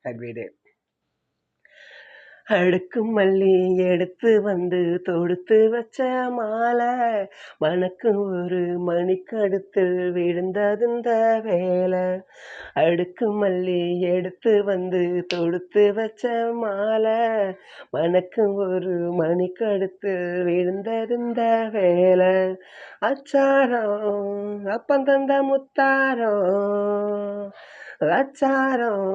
every day. அடுக்கும் மல்லி எடுத்து வந்து தொடுத்து வச்ச மாலை மணக்கும் ஒரு மணிக்கடுத்தில் விழுந்ததுந்த வேலை. அடுக்கும் மல்லி எடுத்து வந்து தொடுத்து வச்ச மாலை மணக்கும் ஒரு மணிக்கடுத்தில் விழுந்ததுந்த வேலை. அச்சாரம் அப்பந்தந்த முத்தாரம் அச்சாரம்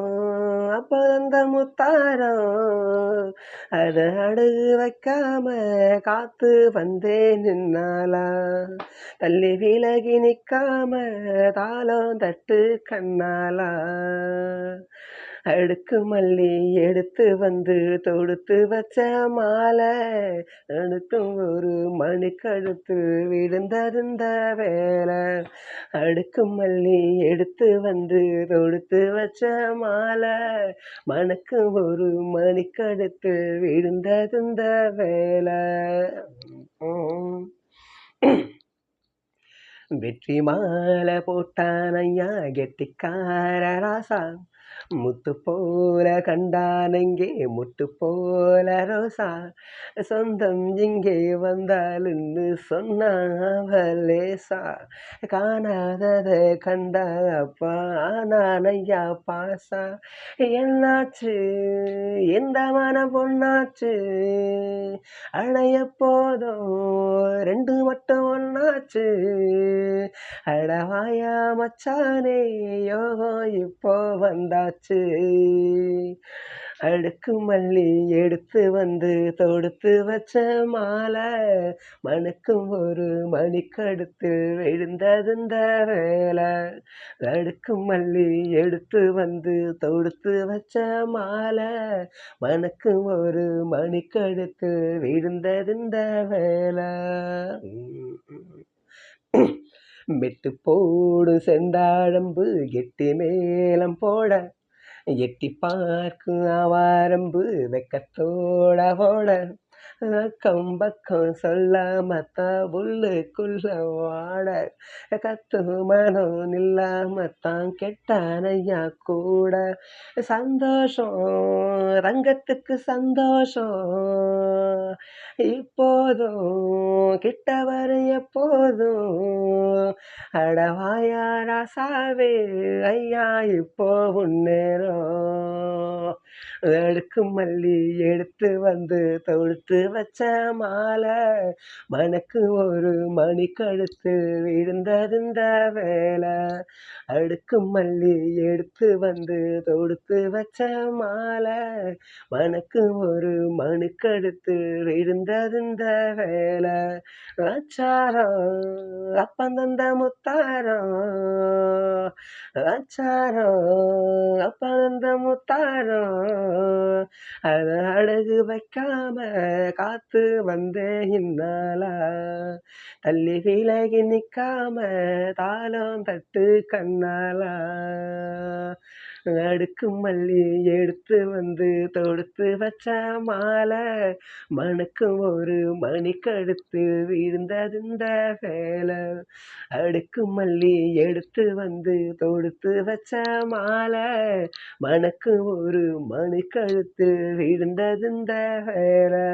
அப்பந்த முத்தாரம் அத அடகு வைக்காம காத்து வந்தேன் நின்னாலா. தள்ளி விலகி நிக்காம தாளம் தட்டு கண்ணாலா. அடுக்கு மல்லி எடுத்து வந்து தொடுத்து வச்ச மாலை அடுக்கும் ஒரு மணிக்கடுத்து விழுந்தருந்த வேலை. அடுக்கு மல்லி எடுத்து வந்து தொடுத்து வச்ச மாலை மணக்கும் ஒரு மணிக்கடுத்து விழுந்தருந்த வேலை. வெற்றி மாலை போட்டான் ஐயா கெட்டிக்கார ராசா. முத்து போல கண்டானங்கே முட்டு போல ரோசா. சொந்தம் இங்கே வந்தாலுன்னு சொன்னாவலேசா. காணாதத கண்டா அப்பா நான் ஐயா பாசா. என்னாச்சு எந்த மன பொண்ணாச்சு அடைய போதும் ரெண்டு மட்டும் ஒன்னாச்சு. அடவாயா மச்சானே யோகம் இப்போ வந்தாச்சு. அடுக்கு மல்லி எடுத்து வந்து தொடுத்து வச்ச மாலை மணக்கும் ஒரு மணிக்கடுத்து விழுந்ததுந்த வேலை. அடுக்கு மல்லி எடுத்து வந்து தொடுத்து வச்ச மாலை மணக்கும் ஒரு மணிக்கடுத்து விழுந்ததுந்த வேலை. மெட்டு போடு செந்தாழம்பு எட்டி மேலம் போட எட்டி பார்க்கும் ஆவாரம்பு வெக்கத்தோட போட. அக்கம் பக்கம் சொல்லாமத்தான் உள்ளுக்குள்ள வாட. கத்து மனம் இல்லாமத்தான் கெட்டானையா கூட. சந்தோஷம் ரங்கத்துக்கு சந்தோஷம் இப்போதும் கிட்ட வரும் எப்போதும். அடவாயா ராசாவே ஐயா இப்போ முன்னேறும். அடுக்கு மல்லி எடுத்து வந்து தொடுத்து வச்ச மாலை மணக்கு ஒரு மணிக்கடுத்து விழுந்ததுந்த வேலை. அடுக்கு மல்லி எடுத்து வந்து தொடுத்து வச்ச மாலை மணக்கு ஒரு மணிக்கடுத்து விழுந்ததுந்த வேலை. அச்சாரம் அப்பந்தந்த முத்தாரம் அச்சாரம் அப்பந்தந்த முத்தாரம் அத அடகு வைக்காம காத்து வந்தேன் இன்னாலா. தள்ளி விலகி நிக்காம தாளம் தட்டு கண்ணாலா. அடுக்கு மல்லி எடுத்து வந்து தொடுத்து வச்ச மாலை மணக்கும் ஒரு மணிக்கடுத்து விழுந்ததுந்த வேலை. அடுக்கு மல்லி எடுத்து வந்து தொடுத்து வச்ச மாலை மணக்கும் ஒரு மணிக்கடுத்து விழுந்ததுந்த வேலை.